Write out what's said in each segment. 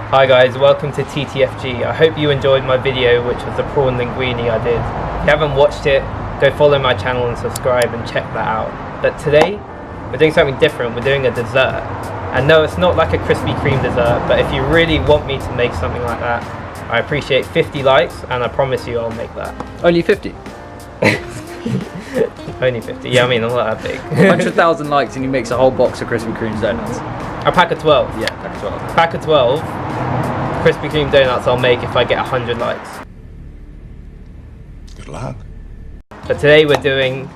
Hi guys, welcome to TTFG. I hope you enjoyed my video, which was the prawn linguine I did. If you haven't watched it, go follow my channel and subscribe and check that out. But today, we're doing something different. We're doing a dessert. And no, it's not like a Krispy Kreme dessert, but if you really want me to make something like that, I appreciate 50 likes, and I promise you I'll make that. Only 50? Only 50, yeah, I mean, I'm not that big. 100,000 likes and he makes a whole box of Krispy Kreme donuts. A pack of 12? Yeah, pack of 12. Pack of 12 Krispy Kreme donuts I'll make if I get 100 likes. Good luck. But today we're doing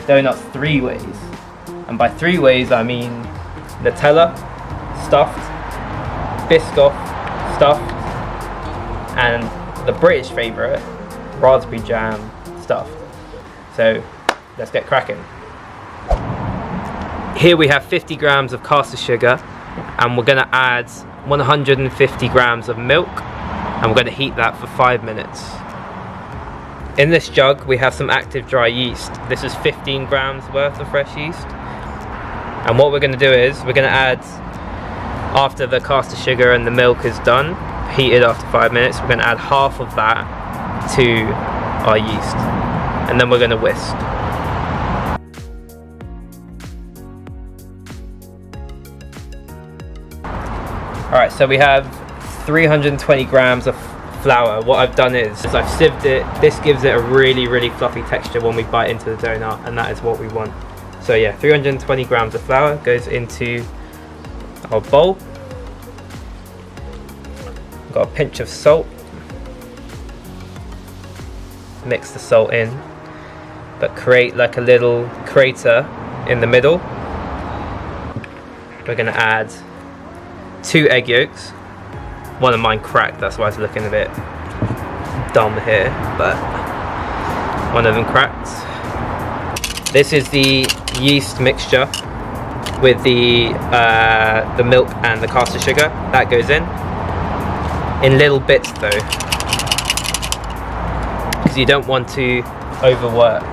donuts 3 ways. And by 3 ways I mean Nutella, stuffed, Biscoff, stuffed, and the British favourite, raspberry jam, stuffed. So let's get cracking. Here we have 50 grams of caster sugar, and we're going to add 150 grams of milk, and we're going to heat that for 5 minutes. In this jug we have some active dry yeast. This is 15 grams worth of fresh yeast. And what we're going to do is we're going to add, after the caster sugar and the milk is done, heated after 5 minutes, we're going to add half of that to our yeast, and then we're going to whisk. Alright, so we have 320 grams of flour. What I've done is I've sieved it. This gives it a really fluffy texture when we bite into the donut, and that is what we want. So yeah, 320 grams of flour goes into our bowl. Got a pinch of salt. Mix the salt in, but create like a little crater in the middle. We're going to add 2 egg yolks. One of mine cracked, that's why it's looking a bit dumb here, but one of them cracked. This is the yeast mixture with the milk and the caster sugar. That goes in little bits though, because you don't want to overwork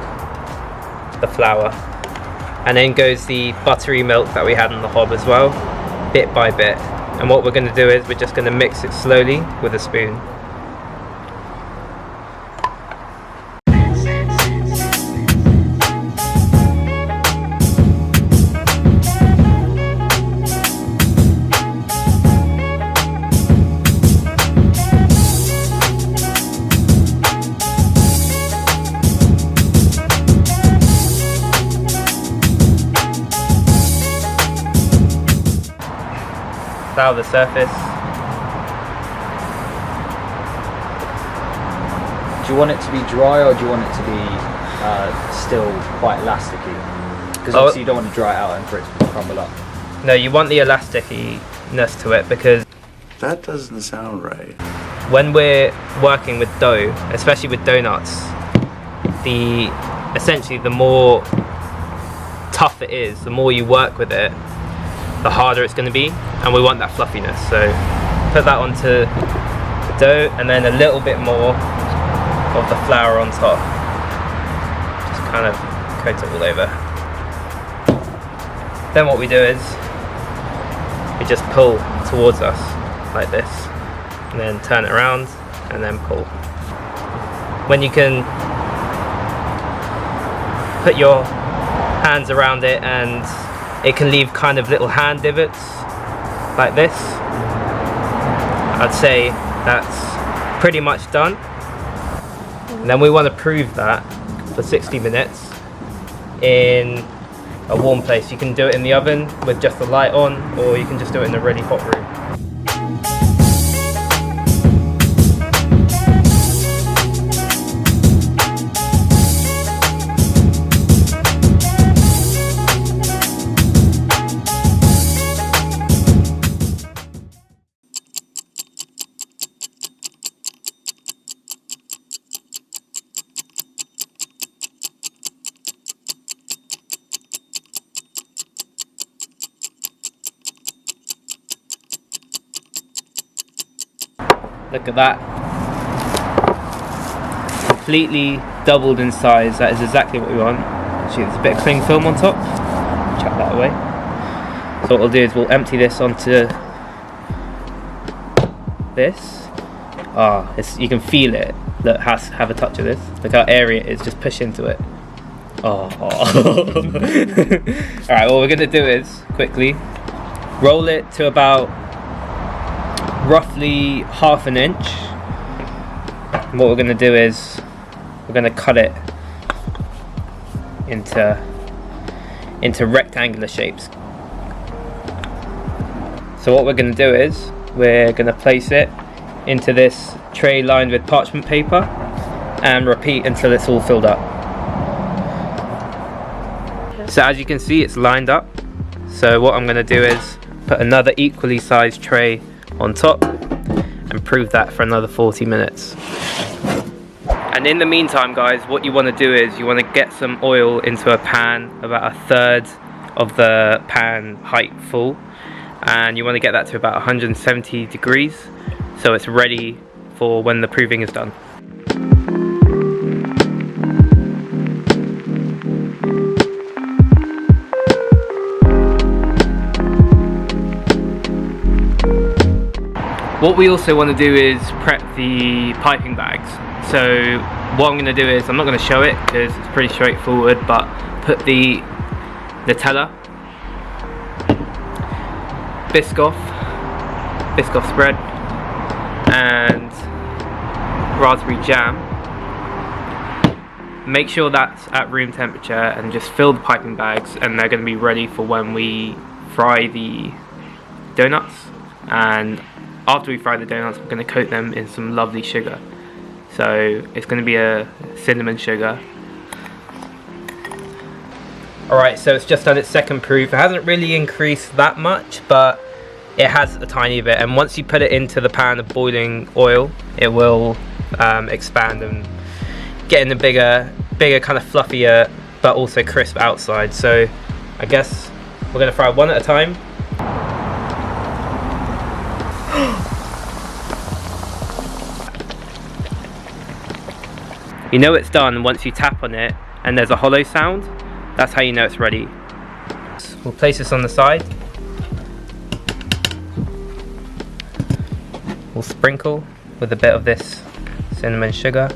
the flour. And then goes the buttery milk that we had on the hob as well, bit by bit. And what we're going to do is we're just going to mix it slowly with a spoon. Flour the surface. Do you want it to be dry, or do you want it to be still quite elasticy? Because obviously you don't want to dry it out and for it to crumble up. No, you want the elasticiness to it, because That doesn't sound right. when we're working with dough, especially with donuts, essentially the more tough it is, the more you work with it, the harder it's going to be, and we want that fluffiness. So put that onto the dough, and then a little bit more of the flour on top. Just kind of coat it all over. Then what we do is we just pull towards us like this, and then turn it around and then pull. When you can put your hands around it, and it can leave kind of little hand divots like this, I'd say that's pretty much done. And then we want to prove that for 60 minutes in a warm place. You can do it in the oven with just the light on, or you can just do it in a really hot room. Look at that. Completely doubled in size. That is exactly what we want. Actually, there's a bit of cling film on top. Chuck that away. So what we'll do is we'll empty this onto this. You can feel it. Look, have a touch of this. Look how airy it is. Just push into it. All right, what we're gonna do is quickly roll it to about roughly ½ an inch. And what we're gonna do is we're gonna cut it into rectangular shapes. So what we're gonna do is we're gonna place it into this tray lined with parchment paper and repeat until it's all filled up. So as you can see, it's lined up. So what I'm going to do is put another equally sized tray on top and prove that for another 40 minutes. And in the meantime, guys, what you want to do is you want to get some oil into a pan about 1/3 of the pan height full, and you want to get that to about 170 degrees so it's ready for when the proving is done. What we also want to do is prep the piping bags. So what I'm going to do is, I'm not going to show it because it's pretty straightforward, but put the Nutella, Biscoff Spread and Raspberry Jam. Make sure that's at room temperature and just fill the piping bags, and they're going to be ready for when we fry the donuts. And after we fry the donuts, we're going to coat them in some lovely sugar. So it's going to be a cinnamon sugar. Alright, so it's just done its second proof. It hasn't really increased that much, but it has a tiny bit. And once you put it into the pan of boiling oil, it will expand and get in a bigger kind of fluffier but also crisp outside. So I guess we're going to fry one at a time. You know it's done once you tap on it and there's a hollow sound. That's how you know it's ready. We'll place this on the side. We'll sprinkle with a bit of this cinnamon sugar.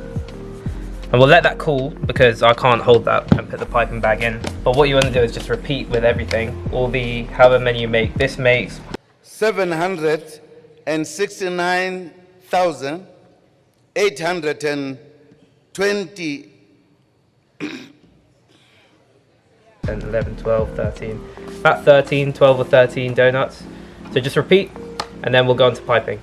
And we'll let that cool because I can't hold that and put the piping bag in. But what you want to do is just repeat with everything. All the, however many you make. This makes 769,820 10, 11, 12, 13. About 13, 12 or 13 donuts. So just repeat and then we'll go on to piping.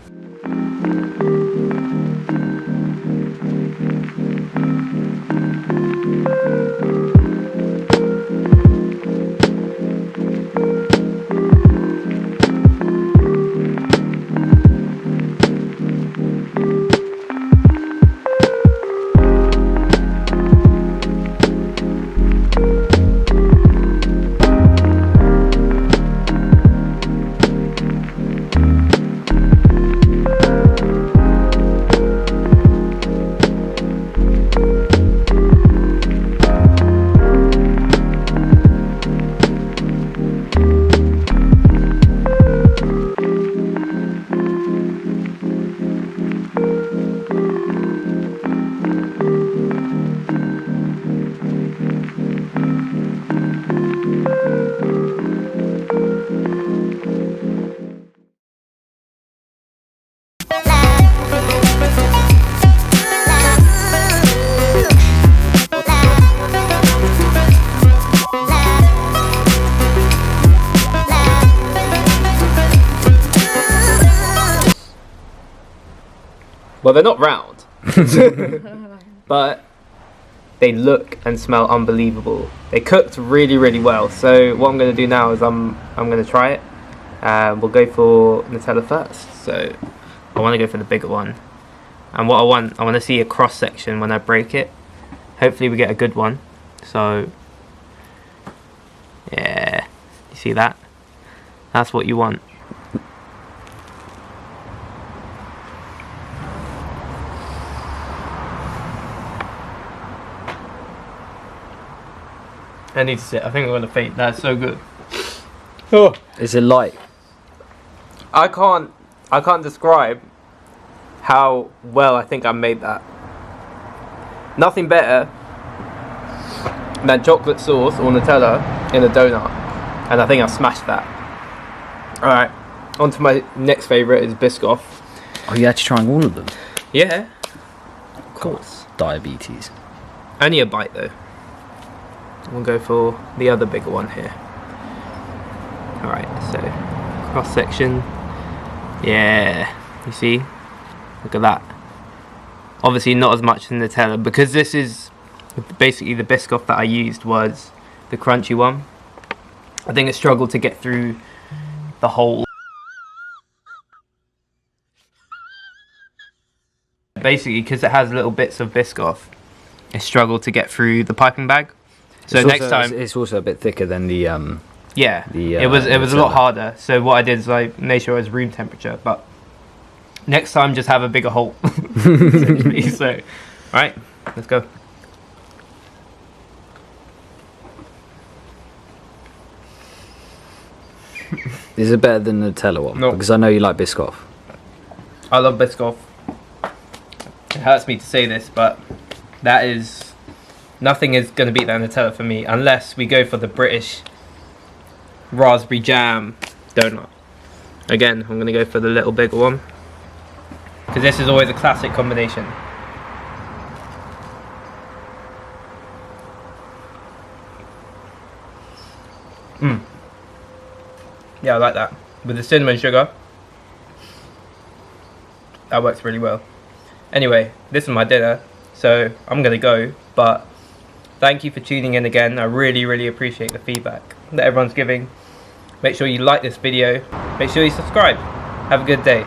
Well, they're not round, but they look and smell unbelievable. They cooked really, really well. So what I'm going to do now is I'm going to try it. We'll go for Nutella first. So I want to go for the bigger one. And what I want to see a cross section when I break it. Hopefully we get a good one. So yeah, you see that? That's what you want. I need to sit. I think I'm gonna faint. That's so good. Oh, Is it light? I can't describe how well I think I made that. Nothing better than chocolate sauce or Nutella in a donut, and I think I smashed that. Alright, on to my next favourite is Biscoff. Oh, you're actually trying all of them? Yeah, of course. Diabetes. Only a bite though. We'll go for the other bigger one here. Alright, so cross section. Yeah, you see? Look at that. Obviously not as much as Nutella, because this is basically the Biscoff that I used was the crunchy one. I think it struggled to get through the whole. Basically, because it has little bits of Biscoff, it struggled to get through the piping bag. So it's next also, time, it's also a bit thicker than the yeah, the, it was a lot Nutella. harder. So what I did is I made sure it was room temperature. But next time, just have a bigger hole. Essentially. So, all right, let's go. Is it better than the Nutella one? No. Because I know you like Biscoff. I love Biscoff. It hurts me to say this, but that is nothing is going to beat that Nutella for me unless we go for the British raspberry jam donut. Again, I'm going to go for the little bigger one because this is always a classic combination. Yeah, I like that with the cinnamon sugar. That works really well. Anyway, this is my dinner, so I'm gonna go, but thank you for tuning in again. I really appreciate the feedback that everyone's giving. Make sure you like this video, make sure you subscribe. Have a good day.